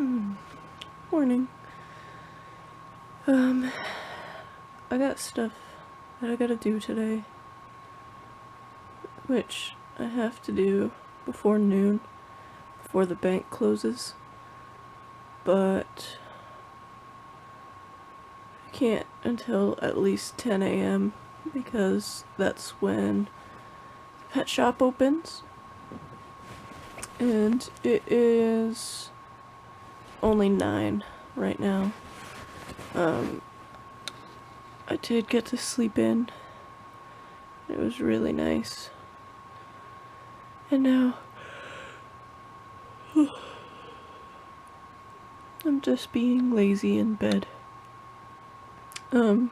Morning. I got stuff that I gotta do today, which I have to do before noon, before the bank closes, but I can't until at least 10 a.m. because that's when the pet shop opens, and it is only 9 right now. I did get to sleep in. It was really nice. And now I'm just being lazy in bed. Yeah.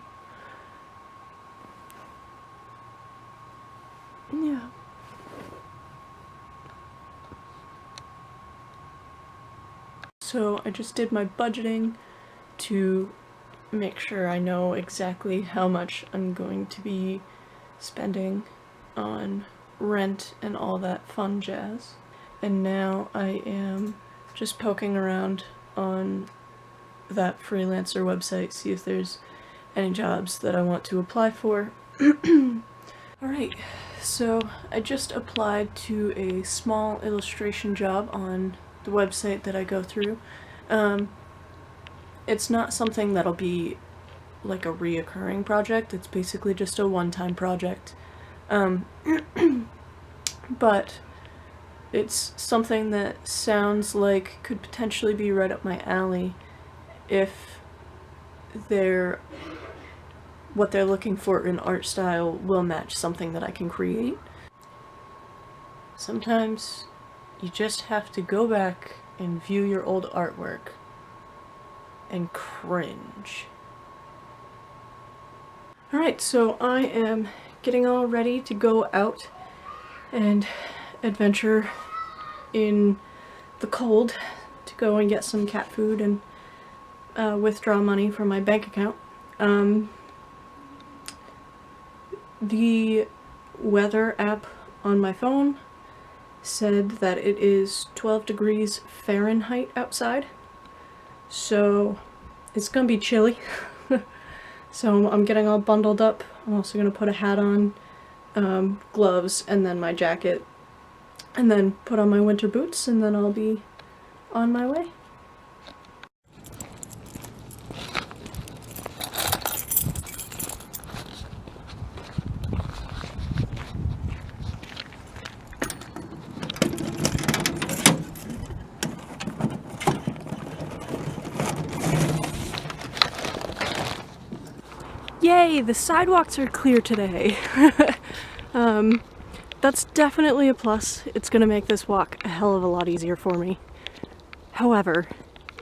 So I just did my budgeting to make sure I know exactly how much I'm going to be spending on rent and all that fun jazz. And now I am just poking around on that freelancer website, see if there's any jobs that I want to apply for. Alright, so I just applied to a small illustration job on the website that I go through. It's not something that'll be like a reoccurring project, it's basically just a one-time project. But it's something that sounds like could potentially be right up my alley if what they're looking for in art style will match something that I can create. Sometimes you just have to go back and view your old artwork and cringe. Alright, so I am getting all ready to go out and adventure in the cold to go and get some cat food and withdraw money from my bank account. The weather app on my phone said that it is 12 degrees Fahrenheit outside, so it's gonna be chilly. So I'm getting all bundled up. I'm also gonna put a hat on, gloves, and then my jacket, and then put on my winter boots, and then I'll be on my way. Yay, the sidewalks are clear today. That's definitely a plus. It's gonna make this walk a hell of a lot easier for me. However,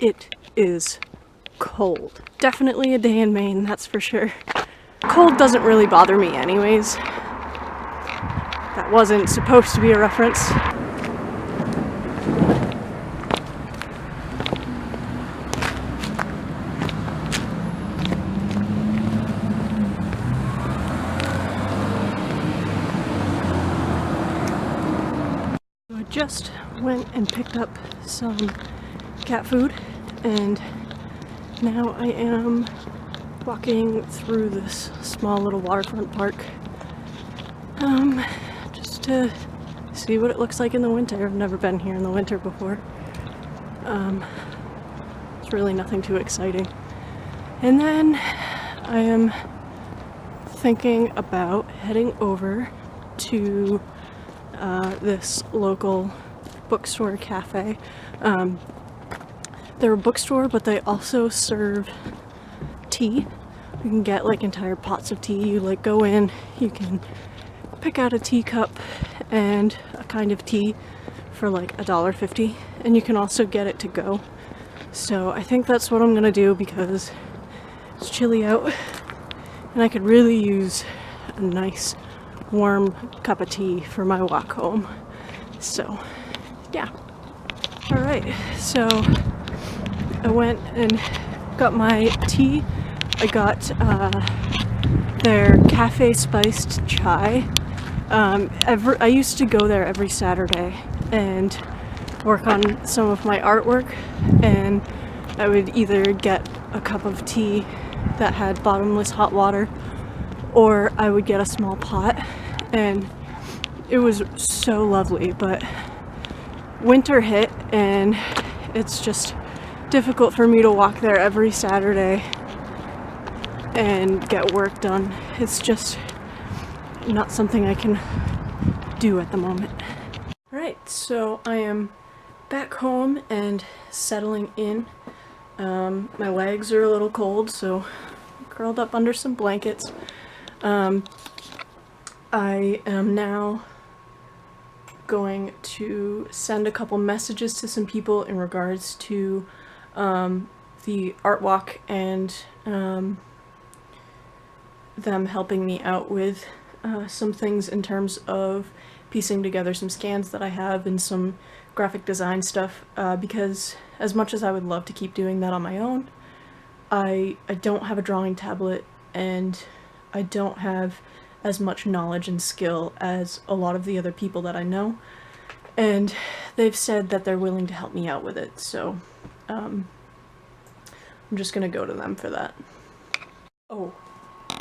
it is cold. Definitely a day in Maine, that's for sure. Cold doesn't really bother me anyways. That wasn't supposed to be a reference. Just went and picked up some cat food, and now I am walking through this small little waterfront park just to see what it looks like in the winter. I've never been here in the winter before. It's really nothing too exciting. And then I am thinking about heading over to this local bookstore cafe. They're a bookstore, but they also serve tea. You can get like entire pots of tea. You like go in, you can pick out a teacup and a kind of tea for like $1.50, and you can also get it to go. So I think that's what I'm gonna do because it's chilly out and I could really use a nice warm cup of tea for my walk home. So yeah. Alright, so I went and got my tea. I got their cafe spiced chai. I used to go there every Saturday, and work on some of my artwork, and I would either get a cup of tea that had bottomless hot water, or I would get a small pot, and it was so lovely. But winter hit, and it's just difficult for me to walk there every Saturday and get work done. It's just not something I can do at the moment. Alright, so I am back home and settling in. My legs are a little cold, so I'm curled up under some blankets. I am now going to send a couple messages to some people in regards to the art walk and them helping me out with some things in terms of piecing together some scans that I have and some graphic design stuff, because as much as I would love to keep doing that on my own, I don't have a drawing tablet, and I don't have as much knowledge and skill as a lot of the other people that I know, and they've said that they're willing to help me out with it, so I'm just gonna go to them for that. Oh,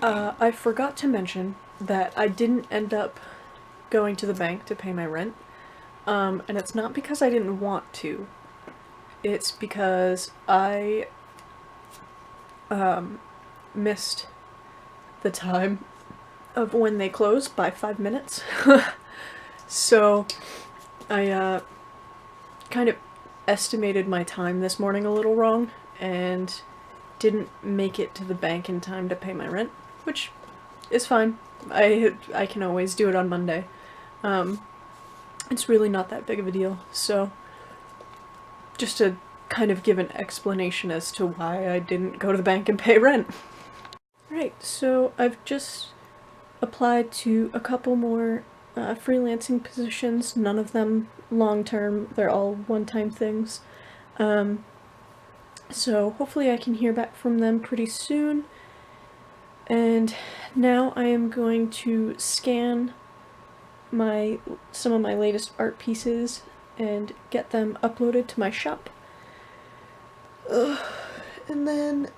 I forgot to mention that I didn't end up going to the bank to pay my rent, and it's not because I didn't want to, it's because I missed the time of when they close by 5 minutes. So I kind of estimated my time this morning a little wrong and didn't make it to the bank in time to pay my rent, which is fine. I can always do it on Monday. It's really not that big of a deal, so just to kind of give an explanation as to why I didn't go to the bank and pay rent. Right, so I've just applied to a couple more freelancing positions, none of them long-term, they're all one-time things. So hopefully I can hear back from them pretty soon. And now I am going to scan some of my latest art pieces and get them uploaded to my shop. And then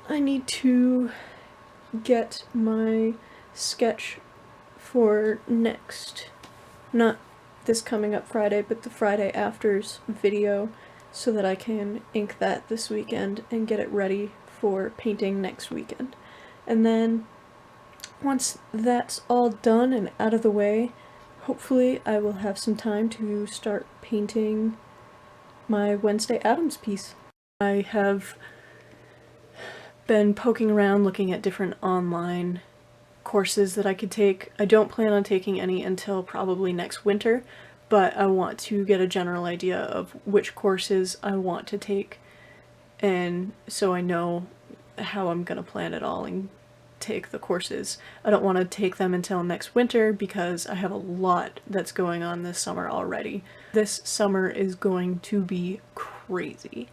I need to get my sketch for not this coming up Friday, but the Friday after's video, so that I can ink that this weekend and get it ready for painting next weekend. And then once that's all done and out of the way, hopefully I will have some time to start painting my Wednesday Addams piece. I have been poking around looking at different online courses that I could take. I don't plan on taking any until probably next winter, but I want to get a general idea of which courses I want to take, and so I know how I'm gonna plan it all and take the courses. I don't want to take them until next winter because I have a lot that's going on this summer already. This summer is going to be crazy.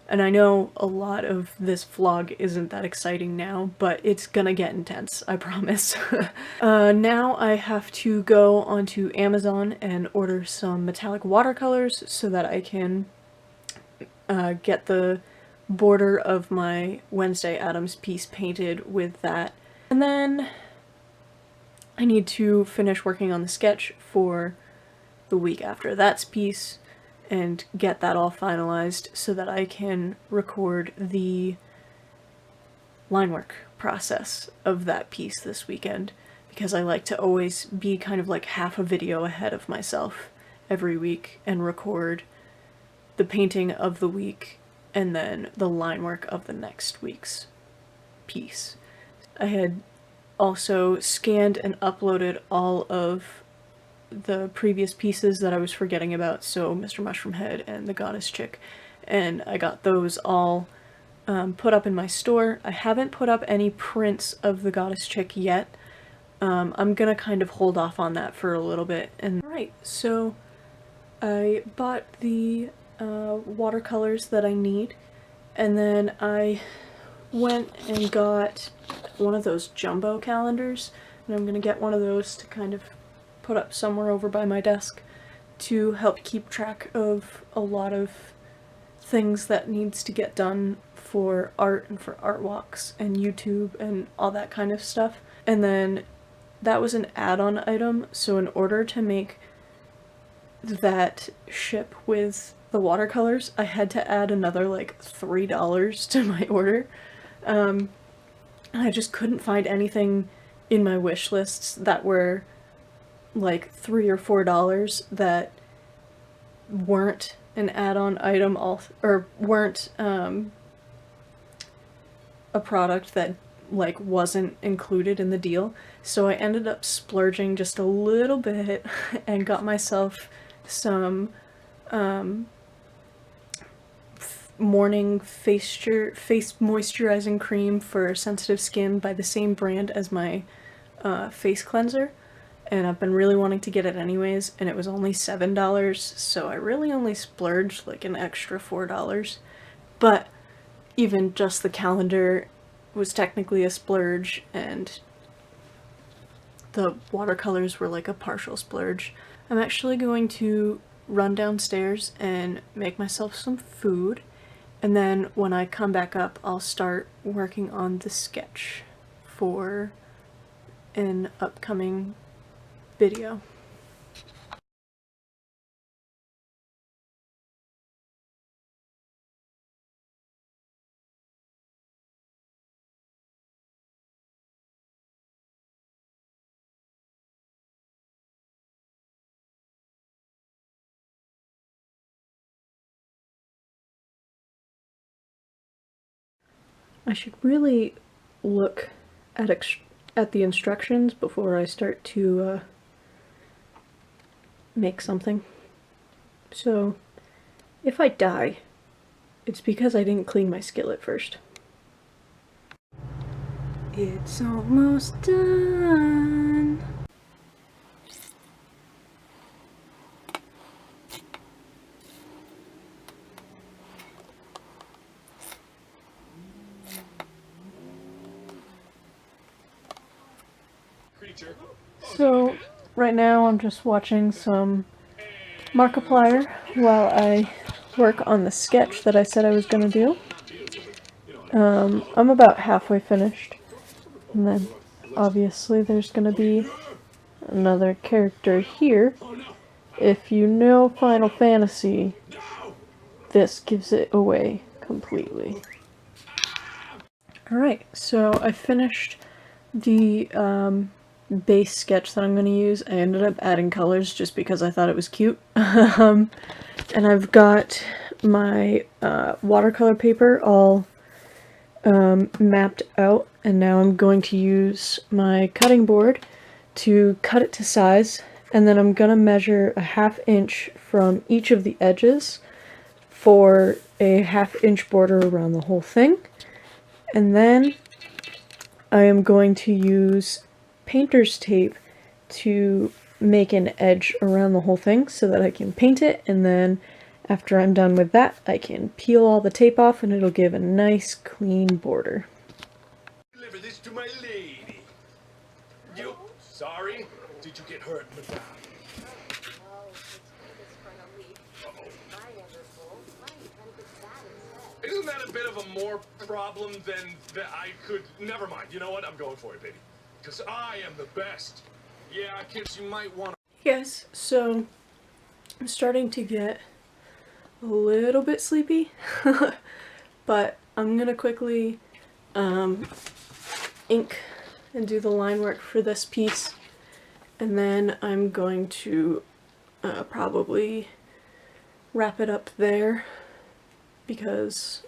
And I know a lot of this vlog isn't that exciting now, but it's gonna get intense, I promise. Now I have to go onto Amazon and order some metallic watercolors so that I can get the border of my Wednesday Addams piece painted with that. And then I need to finish working on the sketch for the week after that's piece and get that all finalized so that I can record the line work process of that piece this weekend, because I like to always be kind of like half a video ahead of myself every week and record the painting of the week and then the line work of the next week's piece. I had also scanned and uploaded all of the previous pieces that I was forgetting about, so Mr. Mushroom Head and the Goddess Chick, and I got those all put up in my store. I haven't put up any prints of the Goddess Chick yet. I'm gonna kind of hold off on that for a little bit. And right, so I bought the watercolors that I need, and then I went and got one of those jumbo calendars, and I'm gonna get one of those to kind of put up somewhere over by my desk. to help keep track of a lot of things that needs to get done for art and for art walks and YouTube and all that kind of stuff. And then that was an add-on item, so in order to make that ship with the watercolors, I had to add another like $3 to my order. And I just couldn't find anything in my wish lists that were like $3 or $4 that weren't an add-on item, or weren't a product that like wasn't included in the deal. So I ended up splurging just a little bit and got myself some morning face moisturizing cream for sensitive skin by the same brand as my face cleanser, and I've been really wanting to get it anyways, and it was only $7, so I really only splurged like an extra $4. But even just the calendar was technically a splurge, and the watercolors were like a partial splurge. I'm actually going to run downstairs and make myself some food, and then when I come back up I'll start working on the sketch for an upcoming video. I should really look at the instructions before I start to make something. So if I die, it's because I didn't clean my skillet first. It's almost done. So right now I'm just watching some Markiplier while I work on the sketch that I said I was going to do. I'm about halfway finished, and then obviously there's going to be another character here. If you know Final Fantasy, this gives it away completely. Alright, so I finished the base sketch that I'm going to use. I ended up adding colors just because I thought it was cute. And I've got my watercolor paper all mapped out, and now I'm going to use my cutting board to cut it to size, and then I'm going to measure a 1/2 inch from each of the edges for a 1/2 inch border around the whole thing. And then I am going to use painter's tape to make an edge around the whole thing so that I can paint it, and then after I'm done with that I can peel all the tape off and it'll give a nice clean border. Deliver this to my lady. You sorry? Did you get hurt, madame? Isn't that a bit of a more problem than that I could... Never mind, you know what? I'm going for it, baby. Because I am the best. Yeah, kids, you might want to... Yes, so I'm starting to get a little bit sleepy, but I'm gonna quickly ink and do the line work for this piece, and then I'm going to probably wrap it up there because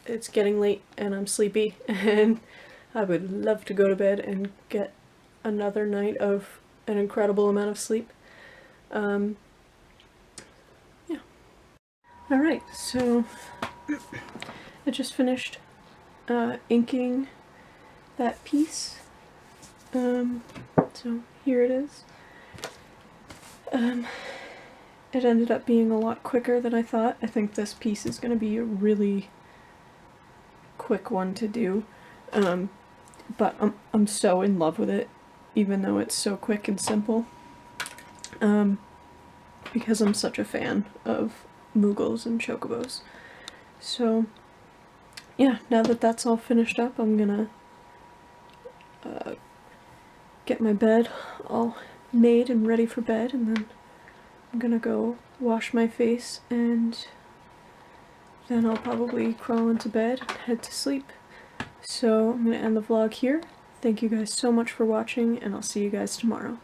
it's getting late and I'm sleepy and I would love to go to bed and get another night of an incredible amount of sleep. Yeah. Alright, so I just finished inking that piece. So here it is. It ended up being a lot quicker than I thought. I think this piece is going to be a really quick one to do. But I'm so in love with it, even though it's so quick and simple. because I'm such a fan of Moogles and Chocobos. So yeah, now that that's all finished up, I'm gonna get my bed all made and ready for bed, and then I'm gonna go wash my face, and then I'll probably crawl into bed and head to sleep. So I'm gonna end the vlog here. Thank you guys so much for watching, and I'll see you guys tomorrow.